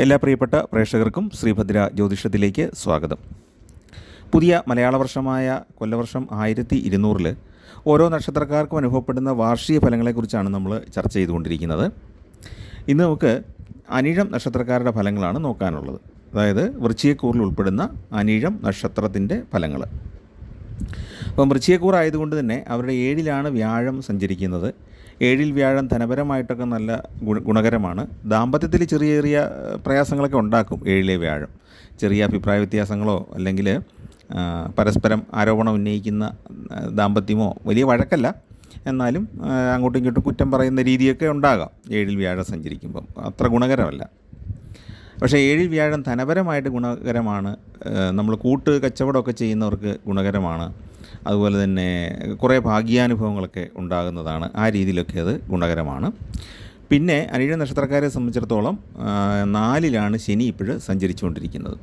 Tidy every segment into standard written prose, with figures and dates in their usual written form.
എല്ലാ പ്രിയപ്പെട്ട പ്രേക്ഷകർക്കും ശ്രീഭദ്ര ജ്യോതിഷത്തിലേക്ക് സ്വാഗതം. പുതിയ മലയാള വർഷമായ കൊല്ലവർഷം 1200 ഓരോ നക്ഷത്രക്കാർക്കും അനുഭവപ്പെടുന്ന വാർഷിക ഫലങ്ങളെക്കുറിച്ചാണ് നമ്മൾ ചർച്ച ചെയ്തുകൊണ്ടിരിക്കുന്നത്. ഇന്ന് നമുക്ക് അനിഴം നക്ഷത്രക്കാരുടെ ഫലങ്ങളാണ് നോക്കാനുള്ളത്. അതായത് വൃശ്ചികക്കൂറിൽ ഉൾപ്പെടുന്ന അനിഴം നക്ഷത്രത്തിൻ്റെ ഫലങ്ങൾ. അപ്പം വൃശ്ചികക്കൂർ ആയതുകൊണ്ട് തന്നെ അവരുടെ 7-ലാണ് വ്യാഴം സഞ്ചരിക്കുന്നത്. 7-ൽ വ്യാഴം ധനപരമായിട്ടൊക്കെ നല്ല ഗുണകരമാണ്. ദാമ്പത്യത്തിൽ ചെറിയ ചെറിയ പ്രയാസങ്ങളൊക്കെ ഉണ്ടാക്കും 7-ലെ വ്യാഴം. ചെറിയ അഭിപ്രായ വ്യത്യാസങ്ങളോ അല്ലെങ്കിൽ പരസ്പരം ആരോപണം ഉന്നയിക്കുന്ന ദാമ്പത്യമോ, വലിയ വഴക്കല്ല, എന്നാലും അങ്ങോട്ടും ഇങ്ങോട്ടും കുറ്റം പറയുന്ന രീതിയൊക്കെ ഉണ്ടാകാം 7-ൽ വ്യാഴം സഞ്ചരിക്കുമ്പം. അത്ര ഗുണകരമല്ല. പക്ഷേ 7-ൽ വ്യാഴം ധനപരമായിട്ട് ഗുണകരമാണ്. നമ്മൾ കൂട്ട് കച്ചവടമൊക്കെ ചെയ്യുന്നവർക്ക് ഗുണകരമാണ്. അതുപോലെ തന്നെ കുറേ ഭാഗ്യാനുഭവങ്ങളൊക്കെ ഉണ്ടാകുന്നതാണ്. ആ രീതിയിലൊക്കെ അത് ഗുണകരമാണ്. പിന്നെ അനിഴം നക്ഷത്രക്കാരെ സംബന്ധിച്ചിടത്തോളം 4-ലാണ് ശനി ഇപ്പോഴും സഞ്ചരിച്ചുകൊണ്ടിരിക്കുന്നത്.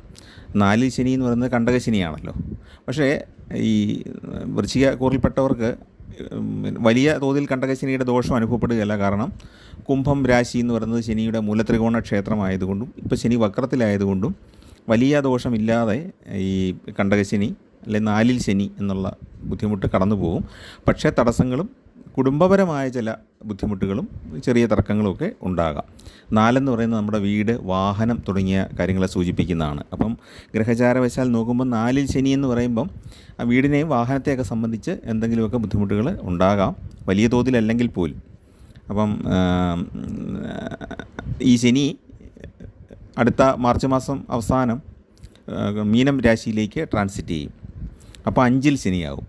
4-ൽ ശനി എന്ന് പറയുന്നത് കണ്ടകശനിയാണല്ലോ. പക്ഷേ ഈ വൃശ്ചികക്കൂറിൽപ്പെട്ടവർക്ക് വലിയ തോതിൽ കണ്ടകശനിയുടെ ദോഷം അനുഭവപ്പെടുകയല്ല. കാരണം കുംഭം രാശി എന്ന് പറയുന്നത് ശനിയുടെ മൂലത്രികോണ ക്ഷേത്രമായതുകൊണ്ടും ഇപ്പോൾ ശനി വക്രത്തിലായതുകൊണ്ടും വലിയ ദോഷമില്ലാതെ ഈ കണ്ടകശനി അല്ലെങ്കിൽ 4-ൽ ശനി എന്നുള്ള ബുദ്ധിമുട്ട് കടന്നു പോകും. പക്ഷേ തടസ്സങ്ങളും കുടുംബപരമായ ചില ബുദ്ധിമുട്ടുകളും ചെറിയ തർക്കങ്ങളുമൊക്കെ ഉണ്ടാകാം. 4 പറയുന്നത് നമ്മുടെ വീട്, വാഹനം തുടങ്ങിയ കാര്യങ്ങളെ സൂചിപ്പിക്കുന്നതാണ്. അപ്പം ഗ്രഹചാരവശാൽ നോക്കുമ്പോൾ 4-ൽ ശനി എന്ന് പറയുമ്പം ആ വീടിനെയും വാഹനത്തെയൊക്കെ സംബന്ധിച്ച് എന്തെങ്കിലുമൊക്കെ ബുദ്ധിമുട്ടുകൾ ഉണ്ടാകാം, വലിയ തോതിലല്ലെങ്കിൽ പോലും. അപ്പം ഈ ശനി അടുത്ത മാർച്ച് മാസം അവസാനം മീനം രാശിയിലേക്ക് ട്രാൻസിറ്റ് ചെയ്യും. അപ്പോൾ 5-ൽ ശനിയാവും.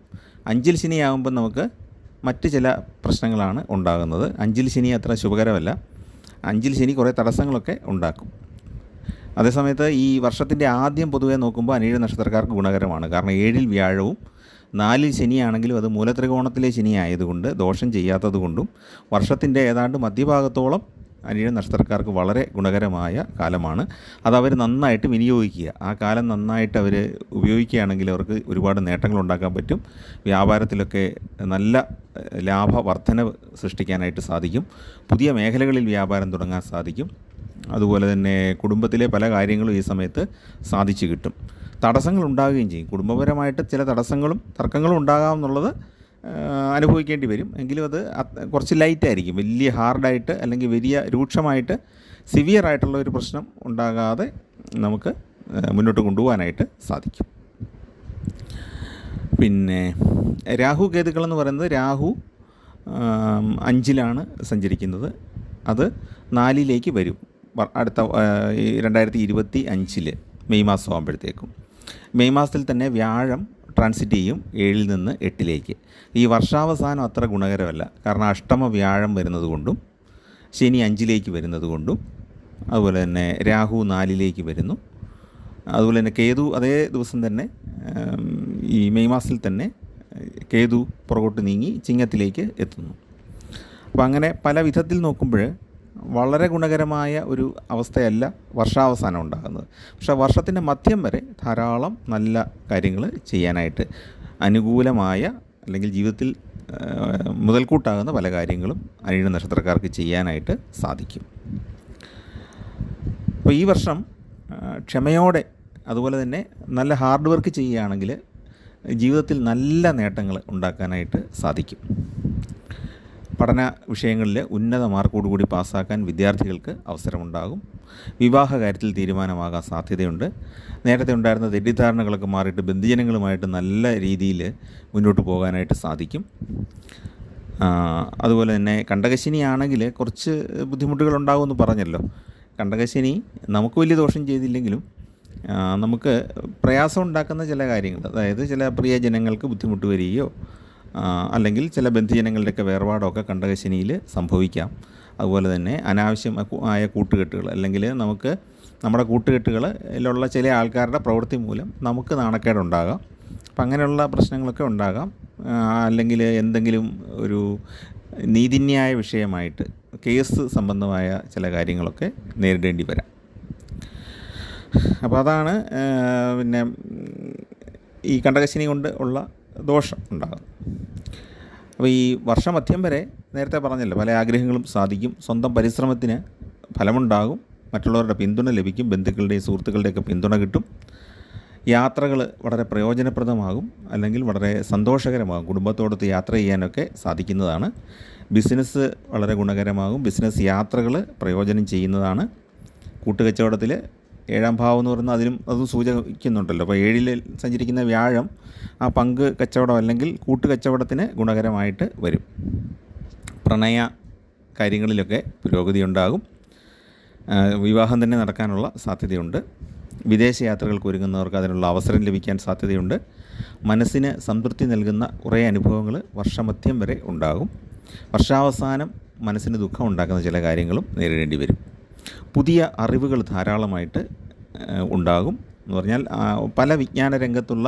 5-ൽ ശനിയാകുമ്പോൾ നമുക്ക് മറ്റ് ചില പ്രശ്നങ്ങളാണ് ഉണ്ടാകുന്നത്. 5-ൽ ശനി അത്ര ശുഭകരമല്ല. 5-ൽ ശനി കുറേ തടസ്സങ്ങളൊക്കെ ഉണ്ടാക്കും. അതേസമയത്ത് ഈ വർഷത്തിൻ്റെ ആദ്യം പൊതുവെ നോക്കുമ്പോൾ അനിഴ നക്ഷത്രക്കാർക്ക് ഗുണകരമാണ്. കാരണം 7-ൽ വ്യാഴവും 4-ൽ ശനിയാണെങ്കിലും അത് മൂലത്രികോണത്തിലെ ശനി ആയതുകൊണ്ട് ദോഷം ചെയ്യാത്തത് കൊണ്ടും വർഷത്തിൻ്റെ ഏതാണ്ട് മധ്യഭാഗത്തോളം അനിഴ നക്ഷത്രക്കാർക്ക് വളരെ ഗുണകരമായ കാലമാണ്. അതവർ നന്നായിട്ട് വിനിയോഗിക്കുക. ആ കാലം നന്നായിട്ട് അവർ ഉപയോഗിക്കുകയാണെങ്കിൽ അവർക്ക് ഒരുപാട് നേട്ടങ്ങൾ ഉണ്ടാക്കാൻ പറ്റും. വ്യാപാരത്തിലൊക്കെ നല്ല ലാഭവർദ്ധനവ് സൃഷ്ടിക്കാനായിട്ട് സാധിക്കും. പുതിയ മേഖലകളിൽ വ്യാപാരം തുടങ്ങാൻ സാധിക്കും. അതുപോലെ തന്നെ കുടുംബത്തിലെ പല കാര്യങ്ങളും ഈ സമയത്ത് സാധിച്ചു കിട്ടും. തടസ്സങ്ങൾ ഉണ്ടാകുകയും ചെയ്യും. കുടുംബപരമായിട്ട് ചില തടസ്സങ്ങളും തർക്കങ്ങളും ഉണ്ടാകാമെന്നുള്ളത് അനുഭവിക്കേണ്ടി വരും. എങ്കിലും അത് കുറച്ച് ലൈറ്റായിരിക്കും. വലിയ ഹാർഡായിട്ട് അല്ലെങ്കിൽ വലിയ രൂക്ഷമായിട്ട് സിവിയറായിട്ടുള്ള ഒരു പ്രശ്നം ഉണ്ടാകാതെ നമുക്ക് മുന്നോട്ട് കൊണ്ടുപോകാനായിട്ട് സാധിക്കും. പിന്നെ രാഹു കേതുക്കളെന്ന് പറയുന്നത് രാഹു 5-ലാണ് സഞ്ചരിക്കുന്നത്. അത് 4-ലേക്ക് വരും അടുത്ത 2025 മെയ് മാസം ആകുമ്പോഴത്തേക്കും. മെയ് മാസത്തിൽ തന്നെ വ്യാഴം ട്രാൻസിറ്റ് ചെയ്യും 7-ൽ നിന്ന് 8-ലേക്ക്. ഈ വർഷാവസാനം അത്ര ഗുണകരമല്ല. കാരണം അഷ്ടമ വ്യാഴം വരുന്നത് കൊണ്ടും ശനി 5-ലേക്ക് വരുന്നത് കൊണ്ടും അതുപോലെ തന്നെ രാഹു 4-ലേക്ക് വരുന്നു. അതുപോലെ തന്നെ കേതു അതേ ദിവസം തന്നെ ഈ മെയ് മാസത്തിൽ തന്നെ കേതു പുറകോട്ട് നീങ്ങി ചിങ്ങത്തിലേക്ക് എത്തുന്നു. അപ്പോൾ അങ്ങനെ പല വിധത്തിൽ നോക്കുമ്പോൾ വളരെ ഗുണകരമായ ഒരു അവസ്ഥയല്ല വർഷാവസാനം ഉണ്ടാകുന്നത്. പക്ഷേ വർഷത്തിൻ്റെ മധ്യം വരെ ധാരാളം നല്ല കാര്യങ്ങൾ ചെയ്യാനായിട്ട്, അനുകൂലമായ അല്ലെങ്കിൽ ജീവിതത്തിൽ മുതൽക്കൂട്ടാകുന്ന പല കാര്യങ്ങളും അനിഴ നക്ഷത്രക്കാർക്ക് ചെയ്യാനായിട്ട് സാധിക്കും. അപ്പോൾ ഈ വർഷം ക്ഷമയോടെ അതുപോലെ തന്നെ നല്ല ഹാർഡ് വർക്ക് ചെയ്യുകയാണെങ്കിൽ ജീവിതത്തിൽ നല്ല നേട്ടങ്ങൾ ഉണ്ടാക്കാനായിട്ട് സാധിക്കും. പഠന വിഷയങ്ങളിൽ ഉന്നത മാർക്കോടുകൂടി പാസ്സാക്കാൻ വിദ്യാർത്ഥികൾക്ക് അവസരമുണ്ടാകും. വിവാഹ കാര്യത്തിൽ തീരുമാനമാകാൻ സാധ്യതയുണ്ട്. നേരത്തെ ഉണ്ടായിരുന്ന തെറ്റിദ്ധാരണകളൊക്കെ മാറിയിട്ട് ബന്ധുജനങ്ങളുമായിട്ട് നല്ല രീതിയിൽ മുന്നോട്ട് പോകാനായിട്ട് സാധിക്കും. അതുപോലെ തന്നെ കണ്ടകശനി ആണെങ്കിൽ കുറച്ച് ബുദ്ധിമുട്ടുകൾ ഉണ്ടാകുമെന്ന് പറഞ്ഞല്ലോ. കണ്ടകശനി നമുക്ക് വലിയ ദോഷം ചെയ്തില്ലെങ്കിലും നമുക്ക് പ്രയാസം ഉണ്ടാക്കുന്ന ചില കാര്യങ്ങൾ, അതായത് ചില പ്രിയജനങ്ങൾക്ക് ബുദ്ധിമുട്ട് വരികയോ അല്ലെങ്കിൽ ചില ബന്ധുജനങ്ങളുടെയൊക്കെ വേർപാടൊക്കെ കണ്ടകശനിയിൽ സംഭവിക്കാം. അതുപോലെ തന്നെ അനാവശ്യമായ കൂട്ടുകെട്ടുകൾ അല്ലെങ്കിൽ നമുക്ക് നമ്മുടെ കൂട്ടുകെട്ടുകളിലുള്ള ചില ആൾക്കാരുടെ പ്രവൃത്തി മൂലം നമുക്ക് നാണക്കേടുണ്ടാകാം. അപ്പം അങ്ങനെയുള്ള പ്രശ്നങ്ങളൊക്കെ ഉണ്ടാകാം. അല്ലെങ്കിൽ എന്തെങ്കിലും ഒരു നീതിന്യായ വിഷയമായിട്ട് കേസ് സംബന്ധമായ ചില കാര്യങ്ങളൊക്കെ നേരിടേണ്ടി വരാം. അപ്പോൾ അതാണ് പിന്നെ ഈ കണ്ടകശനി കൊണ്ട് ഉള്ള ദോഷം ഉണ്ടാകും. അപ്പോൾ ഈ വർഷമധ്യം വരെ നേരത്തെ പറഞ്ഞല്ലോ പല ആഗ്രഹങ്ങളും സാധിക്കും. സ്വന്തം പരിശ്രമത്തിന് ഫലമുണ്ടാകും. മറ്റുള്ളവരുടെ പിന്തുണ ലഭിക്കും, ബന്ധുക്കളുടെയും സുഹൃത്തുക്കളുടെയൊക്കെ പിന്തുണ കിട്ടും. യാത്രകൾ വളരെ പ്രയോജനപ്രദമാകും, അല്ലെങ്കിൽ വളരെ സന്തോഷകരമാകും. കുടുംബത്തോടൊത്ത് യാത്ര ചെയ്യാനൊക്കെ സാധിക്കുന്നതാണ്. ബിസിനസ് വളരെ ഗുണകരമാകും. ബിസിനസ് യാത്രകൾ പ്രയോജനം ചെയ്യുന്നതാണ്. കൂട്ടുകച്ചവടത്തിൽ 7ാം ഭാവം എന്ന് പറയുന്നത് അതും സൂചിക്കുന്നുണ്ടല്ലോ. അപ്പോൾ 7ൽ സഞ്ചരിക്കുന്ന വ്യാഴം ആ പങ്ക് കച്ചവടം അല്ലെങ്കിൽ കൂട്ടുകച്ചവടത്തിന് ഗുണകരമായിട്ട് വരും. പ്രണയ കാര്യങ്ങളിലൊക്കെ പുരോഗതി ഉണ്ടാകും. വിവാഹം തന്നെ നടക്കാനുള്ള സാധ്യതയുണ്ട്. വിദേശ യാത്രകൾക്ക് ഒരുങ്ങുന്നവർക്ക് അതിനുള്ള അവസരം ലഭിക്കാൻ സാധ്യതയുണ്ട്. മനസ്സിന് സംതൃപ്തി നൽകുന്ന കുറേ അനുഭവങ്ങൾ വർഷമധ്യം വരെ ഉണ്ടാകും. വർഷാവസാനം മനസ്സിന് ദുഃഖം ഉണ്ടാക്കുന്ന ചില കാര്യങ്ങളും നേരിടേണ്ടി വരും. പുതിയ അറിവുകൾ ധാരാളമായിട്ട് ഉണ്ടാകും. എന്ന് പറഞ്ഞാൽ പല വിജ്ഞാന രംഗത്തുള്ള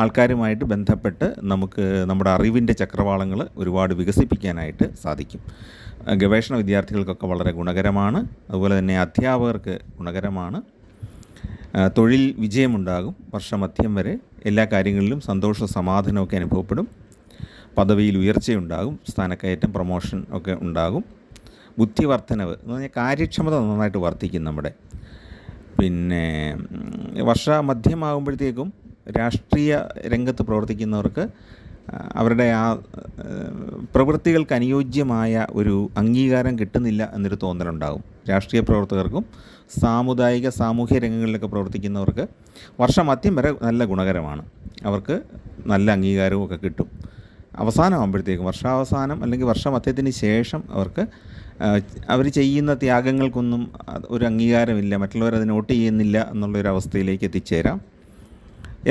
ആൾക്കാരുമായിട്ട് ബന്ധപ്പെട്ട് നമുക്ക് നമ്മുടെ അറിവിൻ്റെ ചക്രവാളങ്ങൾ ഒരുപാട് വികസിപ്പിക്കാനായിട്ട് സാധിക്കും. ഗവേഷണ വിദ്യാർത്ഥികൾക്കൊക്കെ വളരെ ഗുണകരമാണ്. അതുപോലെ തന്നെ അധ്യാപകർക്ക് ഗുണകരമാണ്. തൊഴിൽ വിജയമുണ്ടാകും. വർഷമധ്യം വരെ എല്ലാ കാര്യങ്ങളിലും സന്തോഷ സമാധാനമൊക്കെ അനുഭവപ്പെടും. പദവിയിൽ ഉയർച്ചയുണ്ടാകും. സ്ഥാനക്കയറ്റം, പ്രൊമോഷൻ ഒക്കെ ഉണ്ടാകും. ബുദ്ധിവർദ്ധനവ് എന്ന് പറഞ്ഞാൽ കാര്യക്ഷമത നന്നായിട്ട് വർദ്ധിക്കും നമ്മുടെ. പിന്നെ വർഷമധ്യമാകുമ്പോഴത്തേക്കും രാഷ്ട്രീയ രംഗത്ത് പ്രവർത്തിക്കുന്നവർക്ക് അവരുടെ ആ പ്രവൃത്തികൾക്ക് അനുയോജ്യമായ ഒരു അംഗീകാരം കിട്ടുന്നില്ല എന്നൊരു തോന്നലുണ്ടാകും. രാഷ്ട്രീയ പ്രവർത്തകർക്കും സാമൂഹ്യ രംഗങ്ങളിലൊക്കെ പ്രവർത്തിക്കുന്നവർക്ക് വർഷമധ്യം വരെ നല്ല ഗുണകരമാണ്. അവർക്ക് നല്ല അംഗീകാരവും ഒക്കെ കിട്ടും. അവസാനമാകുമ്പോഴത്തേക്കും വർഷാവസാനം അല്ലെങ്കിൽ വർഷമധ്യത്തിന് ശേഷം അവർക്ക് അവർ ചെയ്യുന്ന ത്യാഗങ്ങൾക്കൊന്നും ഒരു അംഗീകാരമില്ല, മറ്റുള്ളവരത് നോട്ട് ചെയ്യുന്നില്ല എന്നുള്ളൊരവസ്ഥയിലേക്ക് എത്തിച്ചേരാം.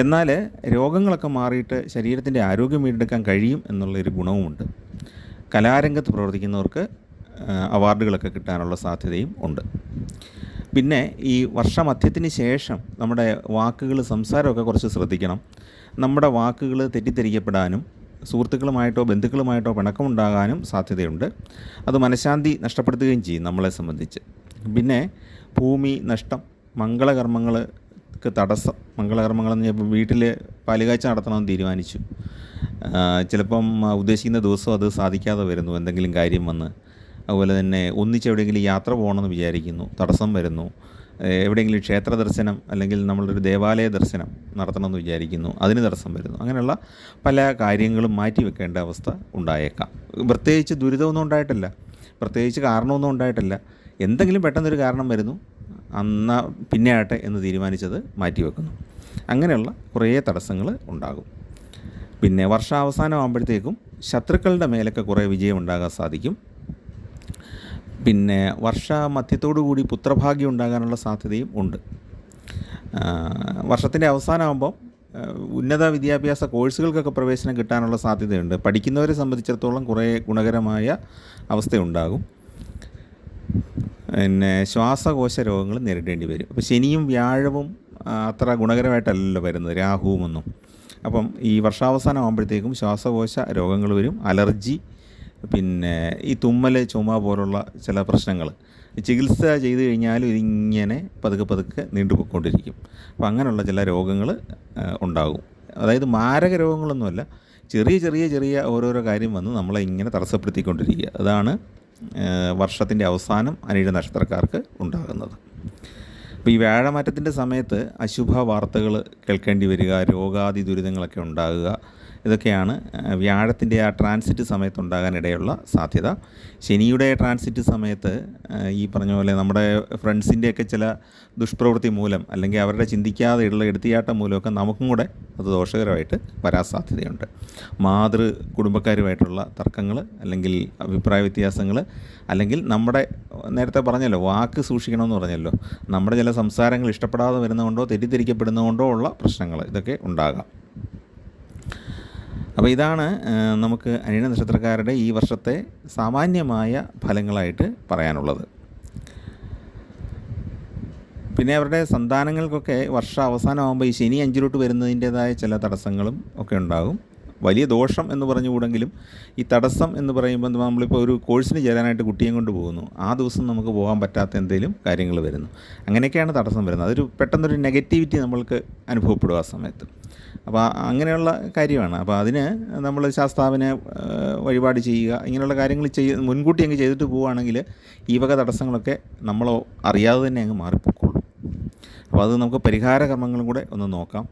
എന്നാൽ രോഗങ്ങളൊക്കെ മാറിയിട്ട് ശരീരത്തിൻ്റെ ആരോഗ്യം വീണ്ടെടുക്കാൻ കഴിയും എന്നുള്ളൊരു ഗുണവുമുണ്ട്. കലാരംഗത്ത് പ്രവർത്തിക്കുന്നവർക്ക് അവാർഡുകളൊക്കെ കിട്ടാനുള്ള സാധ്യതയും ഉണ്ട്. പിന്നെ ഈ വർഷമധ്യത്തിന് ശേഷം നമ്മുടെ വാക്കുകൾ, സംസാരമൊക്കെ കുറച്ച് ശ്രദ്ധിക്കണം. നമ്മുടെ വാക്കുകൾ തെറ്റിദ്ധരിക്കപ്പെടാനും സുഹൃത്തുക്കളുമായിട്ടോ ബന്ധുക്കളുമായിട്ടോ പിണക്കമുണ്ടാകാനും സാധ്യതയുണ്ട്. അത് മനഃശാന്തി നഷ്ടപ്പെടുത്തുകയും ചെയ്യും നമ്മളെ സംബന്ധിച്ച്. പിന്നെ ഭൂമി നഷ്ടം, മംഗളകർമ്മങ്ങൾക്ക് തടസ്സം. മംഗളകർമ്മങ്ങളെന്ന് പറഞ്ഞാൽ വീട്ടിൽ പാലുകാഴ്ച നടത്തണമെന്ന് തീരുമാനിച്ചു, ചിലപ്പം ഉദ്ദേശിക്കുന്ന ദിവസം അത് സാധിക്കാതെ വരുന്നു, എന്തെങ്കിലും കാര്യം വന്ന്. അതുപോലെ തന്നെ ഒന്നിച്ചെവിടെയെങ്കിലും യാത്ര പോകണമെന്ന് വിചാരിക്കുന്നു, തടസ്സം വരുന്നു. എവിടെയെങ്കിലും ക്ഷേത്ര ദർശനം അല്ലെങ്കിൽ നമ്മളൊരു ദേവാലയ ദർശനം നടത്തണമെന്ന് വിചാരിക്കുന്നു, അതിന് തടസ്സം വരുന്നു. അങ്ങനെയുള്ള പല കാര്യങ്ങളും മാറ്റി വെക്കേണ്ട അവസ്ഥ ഉണ്ടായേക്കാം. പ്രത്യേകിച്ച് ദുരിതമൊന്നും ഉണ്ടായിട്ടില്ല, പ്രത്യേകിച്ച് കാരണമൊന്നും ഉണ്ടായിട്ടില്ല. എന്തെങ്കിലും പെട്ടെന്നൊരു കാരണം വരുന്നു, പിന്നെ ആട്ടെ എന്ന് തീരുമാനിച്ചത് മാറ്റിവെക്കുന്നു. അങ്ങനെയുള്ള കുറേ തടസ്സങ്ങൾ ഉണ്ടാകും. പിന്നെ വർഷാവസാനം ആകുമ്പോഴത്തേക്കും ശത്രുക്കളുടെ മേലൊക്കെ കുറേ വിജയം ഉണ്ടാകാൻ സാധിക്കും. പിന്നെ വർഷമധ്യത്തോടു കൂടി പുത്രഭാഗ്യം ഉണ്ടാകാനുള്ള സാധ്യതയും ഉണ്ട്. വർഷത്തിൻ്റെ അവസാനമാകുമ്പം ഉന്നത വിദ്യാഭ്യാസ കോഴ്സുകൾക്കൊക്കെ പ്രവേശനം കിട്ടാനുള്ള സാധ്യതയുണ്ട്. പഠിക്കുന്നവരെ സംബന്ധിച്ചിടത്തോളം കുറേ ഗുണകരമായ അവസ്ഥയുണ്ടാകും. പിന്നെ ശ്വാസകോശ രോഗങ്ങൾ നേരിടേണ്ടി വരും. അപ്പോൾ ശനിയും വ്യാഴവും അത്ര ഗുണകരമായിട്ടല്ലല്ലോ വരുന്നത്, രാഹുവുമൊന്നും. അപ്പം ഈ വർഷാവസാനം ആകുമ്പോഴത്തേക്കും ശ്വാസകോശ രോഗങ്ങൾ വരും. അലർജി, പിന്നെ ഈ തുമ്മൽ, ചുമ പോലുള്ള ചില പ്രശ്നങ്ങൾ ചികിത്സ ചെയ്ത് കഴിഞ്ഞാലും ഇതിങ്ങനെ പതുക്കെ നീണ്ടുപോയിക്കൊണ്ടിരിക്കും. അപ്പോൾ അങ്ങനെയുള്ള ചില രോഗങ്ങൾ ഉണ്ടാകും. അതായത് മാരക രോഗങ്ങളൊന്നുമല്ല, ചെറിയ ഓരോരോ കാര്യം വന്ന് നമ്മളെ ഇങ്ങനെ തടസ്സപ്പെടുത്തിക്കൊണ്ടിരിക്കുക. അതാണ് വർഷത്തിൻ്റെ അവസാനം അനിഴ നക്ഷത്രക്കാർക്ക് ഉണ്ടാകുന്നത്. അപ്പോൾ ഈ വ്യാഴമാറ്റത്തിൻ്റെ സമയത്ത് അശുഭ വാർത്തകൾ കേൾക്കേണ്ടി വരിക, രോഗാദി ദുരിതങ്ങളൊക്കെ ഉണ്ടാകുക, ഇതൊക്കെയാണ് വ്യാഴത്തിൻ്റെ ആ ട്രാൻസിറ്റ് സമയത്ത് ഉണ്ടാകാനിടയുള്ള സാധ്യത. ശനിയുടെ ട്രാൻസിറ്റ് സമയത്ത് ഈ പറഞ്ഞ പോലെ നമ്മുടെ ഫ്രണ്ട്സിൻ്റെയൊക്കെ ചില ദുഷ്പ്രവൃത്തി മൂലം അല്ലെങ്കിൽ അവരുടെ ചിന്തിക്കാതെയുള്ള എടുത്തിയാട്ടം മൂലമൊക്കെ നമുക്കും കൂടെ അത് ദോഷകരമായിട്ട് വരാൻ സാധ്യതയുണ്ട്. കുടുംബക്കാരുമായിട്ടുള്ള തർക്കങ്ങൾ അല്ലെങ്കിൽ അഭിപ്രായ വ്യത്യാസങ്ങൾ, അല്ലെങ്കിൽ നമ്മുടെ നേരത്തെ പറഞ്ഞല്ലോ വാക്ക് സൂക്ഷിക്കണമെന്ന് പറഞ്ഞല്ലോ, നമ്മുടെ ചില സംസാരങ്ങൾ ഇഷ്ടപ്പെടാതെ വരുന്നതുകൊണ്ടോ തെറ്റിദ്ധരിക്കപ്പെടുന്നതുകൊണ്ടോ ഉള്ള പ്രശ്നങ്ങൾ, ഇതൊക്കെ ഉണ്ടാകാം. അപ്പോൾ ഇതാണ് നമുക്ക് അനിഴ നക്ഷത്രക്കാരുടെ ഈ വർഷത്തെ സാമാന്യമായ ഫലങ്ങളായിട്ട് പറയാനുള്ളത്. പിന്നെ അവരുടെ സന്താനങ്ങൾക്കൊക്കെ വർഷ അവസാനമാകുമ്പോൾ ഈ ശനി 5 വരുന്നതിൻ്റേതായ ചില തടസ്സങ്ങളും ഒക്കെ ഉണ്ടാകും. വലിയ ദോഷം എന്ന് പറഞ്ഞുകൂടെങ്കിലും ഈ തടസ്സം എന്ന് പറയുമ്പോൾ നമ്മളിപ്പോൾ ഒരു കോഴ്സിന് ചേരാനായിട്ട് കുട്ടിയെ കൊണ്ട് പോകുന്നു, ആ ദിവസം നമുക്ക് പോകാൻ പറ്റാത്ത എന്തെങ്കിലും കാര്യങ്ങൾ വരുന്നു, അങ്ങനെയൊക്കെയാണ് തടസ്സം വരുന്നത്. അതൊരു പെട്ടെന്നൊരു നെഗറ്റിവിറ്റി നമ്മൾക്ക് അനുഭവപ്പെടും ആ സമയത്ത്. അപ്പോൾ അങ്ങനെയുള്ള കാര്യമാണ്. അപ്പോൾ അതിന് നമ്മൾ ശാസ്താവിനെ വഴിപാട് ചെയ്യുക, ഇങ്ങനെയുള്ള കാര്യങ്ങൾ മുൻകൂട്ടി അങ്ങ് ചെയ്തിട്ട് പോവുകയാണെങ്കിൽ ഈ വക തടസ്സങ്ങളൊക്കെ നമ്മളോ അറിയാതെ തന്നെ അങ്ങ് മാറിപ്പോയിക്കോളും. അപ്പോൾ അത് നമുക്ക് പരിഹാര കർമ്മങ്ങളും കൂടെ ഒന്ന് നോക്കാം.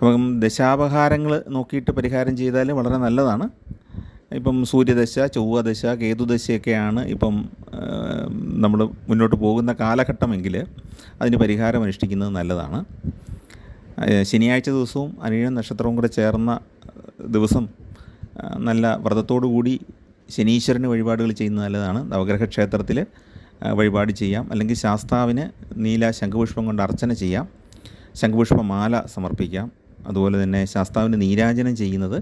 അപ്പം ദശാപഹാരങ്ങൾ നോക്കിയിട്ട് പരിഹാരം ചെയ്താൽ വളരെ നല്ലതാണ്. ഇപ്പം സൂര്യദശ, ചൊവ്വദശ, കേതുദശയൊക്കെയാണ് ഇപ്പം നമ്മൾ മുന്നോട്ട് പോകുന്ന കാലഘട്ടമെങ്കിൽ അതിന് പരിഹാരം അനുഷ്ഠിക്കുന്നത് നല്ലതാണ്. ശനിയാഴ്ച ദിവസവും അനിഴം നക്ഷത്രവും കൂടെ ചേർന്ന ദിവസം നല്ല വ്രതത്തോടു കൂടി ശനീശ്വരന് വഴിപാടുകൾ ചെയ്യുന്നത് നല്ലതാണ്. നവഗ്രഹ ക്ഷേത്രത്തിൽ വഴിപാട് ചെയ്യാം, അല്ലെങ്കിൽ ശാസ്താവിന് നീല ശംഖുപുഷ്പം കൊണ്ട് അർച്ചന ചെയ്യാം, ശംഖുപുഷ്പമാല സമർപ്പിക്കാം. അതുപോലെ തന്നെ ശാസ്താവിന് നീരാജനം ചെയ്യുന്നത്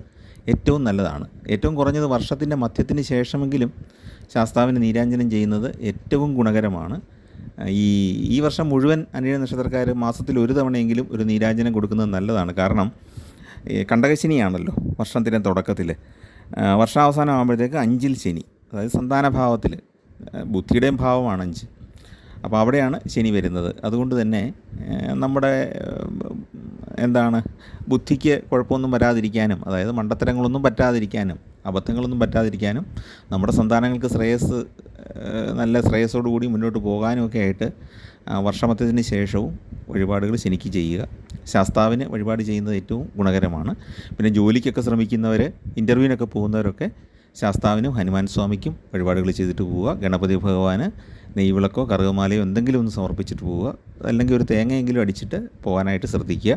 ഏറ്റവും നല്ലതാണ്. ഏറ്റവും കുറഞ്ഞത് വർഷത്തിൻ്റെ മധ്യത്തിന് ശേഷമെങ്കിലും ശാസ്താവിന് നീരാഞ്ജനം ചെയ്യുന്നത് ഏറ്റവും ഗുണകരമാണ്. ഈ വർഷം മുഴുവൻ അനിഴ നക്ഷത്രക്കാർ മാസത്തിൽ ഒരു തവണയെങ്കിലും ഒരു നീരാഞ്ജനം കൊടുക്കുന്നത് നല്ലതാണ്. കാരണം കണ്ടകശനിയാണല്ലോ വർഷത്തിൻ്റെ തുടക്കത്തിൽ. വർഷാവസാനം ആകുമ്പോഴത്തേക്ക് 5-ൽ ശനി, അതായത് സന്താനഭാവത്തിൽ, ബുദ്ധിയുടെയും ഭാവമാണ് 5. അപ്പോൾ അവിടെയാണ് ശനി വരുന്നത്. അതുകൊണ്ട് തന്നെ നമ്മുടെ ബുദ്ധിക്ക് കുഴപ്പമൊന്നും വരാതിരിക്കാനും, അതായത് മണ്ടത്തരങ്ങളൊന്നും പറ്റാതിരിക്കാനും, അബദ്ധങ്ങളൊന്നും പറ്റാതിരിക്കാനും, നമ്മുടെ സന്താനങ്ങൾക്ക് നല്ല ശ്രേയസ്സോടുകൂടി മുന്നോട്ട് പോകാനുമൊക്കെ ആയിട്ട് വർഷമധ്യത്തിന് ശേഷവും വഴിപാടുകൾ ശനിക്ക് ചെയ്യുക. ശാസ്താവിന് വഴിപാട് ചെയ്യുന്നത് ഏറ്റവും ഗുണകരമാണ്. പിന്നെ ജോലിക്കൊക്കെ ശ്രമിക്കുന്നവർ, ഇൻ്റർവ്യൂവിനൊക്കെ പോകുന്നവരൊക്കെ ശാസ്താവിനും ഹനുമാൻ സ്വാമിക്കും വഴിപാടുകൾ ചെയ്തിട്ട് പോവുക. ഗണപതി ഭഗവാന് നെയ്വിളക്കോ കറുകമാലയോ എന്തെങ്കിലും ഒന്ന് സമർപ്പിച്ചിട്ട് പോവുക, അല്ലെങ്കിൽ ഒരു തേങ്ങയെങ്കിലും അടിച്ചിട്ട് പോകാനായിട്ട് ശ്രദ്ധിക്കുക.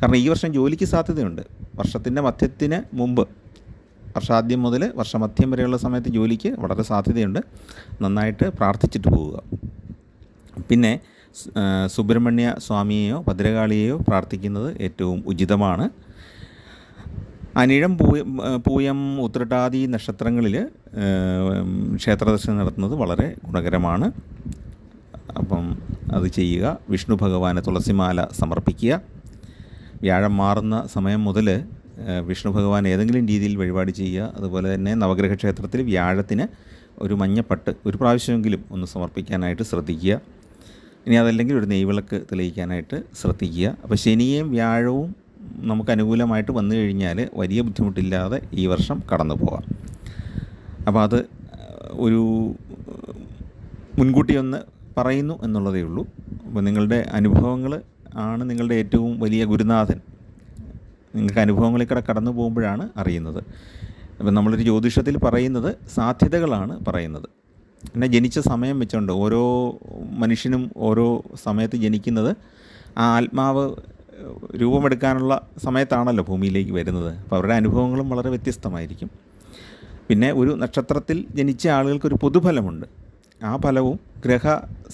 കാരണം ഈ വർഷം ജോലിക്ക് സാധ്യതയുണ്ട്. വർഷത്തിൻ്റെ മധ്യത്തിന് മുമ്പ്, വർഷാദ്യം മുതൽ വർഷമധ്യം വരെയുള്ള സമയത്ത് ജോലിക്ക് വളരെ സാധ്യതയുണ്ട്. നന്നായിട്ട് പ്രാർത്ഥിച്ചിട്ട് പോവുക. പിന്നെ സുബ്രഹ്മണ്യ സ്വാമിയെയോ ഭദ്രകാളിയെയോ പ്രാർത്ഥിക്കുന്നത് ഏറ്റവും ഉചിതമാണ്. അനിഴം, പൂയം, ഉത്രട്ടാതി നക്ഷത്രങ്ങളിൽ ക്ഷേത്രദർശനം നടത്തുന്നത് വളരെ ഗുണകരമാണ്. അപ്പം അത് ചെയ്യുക. വിഷ്ണു ഭഗവാന് തുളസിമാല സമർപ്പിക്കുക. വ്യാഴം മാറുന്ന സമയം മുതൽ വിഷ്ണു ഭഗവാൻ ഏതെങ്കിലും രീതിയിൽ വഴിപാട് ചെയ്യുക. അതുപോലെ തന്നെ നവഗ്രഹ ക്ഷേത്രത്തിൽ വ്യാഴത്തിന് ഒരു മഞ്ഞപ്പട്ട് ഒരു പ്രാവശ്യമെങ്കിലും ഒന്ന് സമർപ്പിക്കാനായിട്ട് ശ്രദ്ധിക്കുക. ഇനി അതല്ലെങ്കിൽ ഒരു നെയ്വിളക്ക് തെളിയിക്കാനായിട്ട് ശ്രദ്ധിക്കുക. അപ്പോൾ ശനിയും വ്യാഴവും നമുക്ക് അനുകൂലമായിട്ട് വന്നു കഴിഞ്ഞാൽ വലിയ ബുദ്ധിമുട്ടില്ലാതെ ഈ വർഷം കടന്നു പോകാം. അപ്പോൾ അത് ഒരു മുൻകൂട്ടി ഒന്ന് പറയുന്നു എന്നുള്ളതേ ഉള്ളൂ. അപ്പോൾ നിങ്ങളുടെ അനുഭവങ്ങൾ ആണ് നിങ്ങളുടെ ഏറ്റവും വലിയ ഗുരുനാഥൻ. നിങ്ങൾക്ക് അനുഭവങ്ങളിൽ കൂടെ കടന്നു പോകുമ്പോഴാണ് അറിയുന്നത്. അപ്പം നമ്മളൊരു ജ്യോതിഷത്തിൽ പറയുന്നത് സാധ്യതകളാണ് പറയുന്നത്. പിന്നെ ജനിച്ച സമയം വെച്ചുകൊണ്ട് ഓരോ മനുഷ്യനും ഓരോ സമയത്ത് ജനിക്കുന്നത് ആ ആത്മാവ് രൂപമെടുക്കാനുള്ള സമയത്താണല്ലോ ഭൂമിയിലേക്ക് വരുന്നത്. അപ്പോൾ അവരുടെ അനുഭവങ്ങളും വളരെ വ്യത്യസ്തമായിരിക്കും. പിന്നെ ഒരു നക്ഷത്രത്തിൽ ജനിച്ച ആളുകൾക്കൊരു പൊതുഫലമുണ്ട്. ആ ഫലവും ഗ്രഹ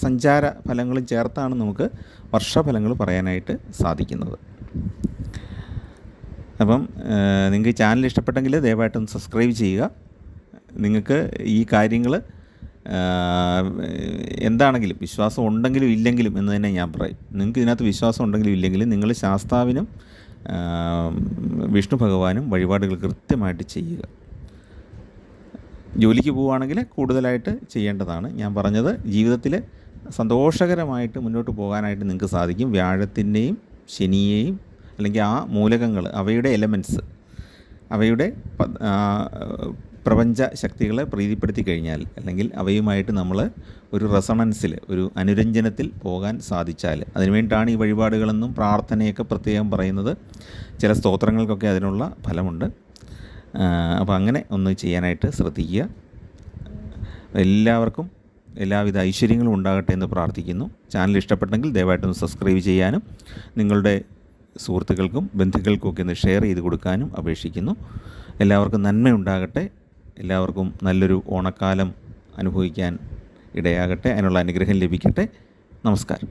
സഞ്ചാര ഫലങ്ങളും ചേർത്താണ് നമുക്ക് വർഷഫലങ്ങൾ പറയാനായിട്ട് സാധിക്കുന്നത്. അപ്പം നിങ്ങൾക്ക് ചാനൽ ഇഷ്ടപ്പെട്ടെങ്കിൽ ദയവായിട്ടൊന്ന് സബ്സ്ക്രൈബ് ചെയ്യുക. നിങ്ങൾക്ക് ഈ കാര്യങ്ങൾ എന്താണെങ്കിലും വിശ്വാസം ഉണ്ടെങ്കിലും ഇല്ലെങ്കിലും എന്ന് തന്നെ ഞാൻ പറയും. നിങ്ങൾക്ക് ഇതിനകത്ത് വിശ്വാസം ഉണ്ടെങ്കിലും ഇല്ലെങ്കിലും നിങ്ങൾ ശാസ്താവിനും വിഷ്ണു ഭഗവാനും വഴിപാടുകൾ കൃത്യമായിട്ട് ചെയ്യുക. ജോലിക്ക് പോവുകയാണെങ്കിൽ കൂടുതലായിട്ട് ചെയ്യേണ്ടതാണ്. ഞാൻ പറഞ്ഞത് ജീവിതത്തിൽ സന്തോഷകരമായിട്ട് മുന്നോട്ട് പോകാനായിട്ട് നിങ്ങൾക്ക് സാധിക്കും. വ്യാഴത്തിൻ്റെയും ശനിയെയും അല്ലെങ്കിൽ ആ മൂലകങ്ങൾ, അവയുടെ എലമെൻറ്റ്സ്, അവയുടെ പ്രപഞ്ച ശക്തികളെ പ്രീതിപ്പെടുത്തി കഴിഞ്ഞാൽ, അല്ലെങ്കിൽ അവയുമായിട്ട് നമ്മൾ ഒരു റെസണൻസിൽ, ഒരു അനുരഞ്ജനത്തിൽ പോകാൻ സാധിച്ചാൽ, അതിനുവേണ്ടിയിട്ടാണ് ഈ വഴിപാടുകളെന്നും പ്രാർത്ഥനയൊക്കെ പ്രത്യേകം പറയുന്നത്. ചില സ്തോത്രങ്ങൾക്കൊക്കെ അതിനുള്ള ഫലമുണ്ട്. അപ്പോൾ അങ്ങനെ ഒന്ന് ചെയ്യാനായിട്ട് ശ്രദ്ധിക്കുക. എല്ലാവർക്കും എല്ലാവിധ ഐശ്വര്യങ്ങളും ഉണ്ടാകട്ടെ എന്ന് പ്രാർത്ഥിക്കുന്നു. ചാനൽ ഇഷ്ടപ്പെട്ടെങ്കിൽ ദയവായിട്ടൊന്ന് സബ്സ്ക്രൈബ് ചെയ്യാനും നിങ്ങളുടെ സുഹൃത്തുക്കൾക്കും ബന്ധുക്കൾക്കും ഒക്കെ ഒന്ന് ഷെയർ ചെയ്ത് കൊടുക്കാനും അപേക്ഷിക്കുന്നു. എല്ലാവർക്കും നന്മയുണ്ടാകട്ടെ. എല്ലാവർക്കും നല്ലൊരു ഓണക്കാലം അനുഭവിക്കാൻ ഇടയാകട്ടെ. അതിനുള്ള അനുഗ്രഹം ലഭിക്കട്ടെ. നമസ്കാരം.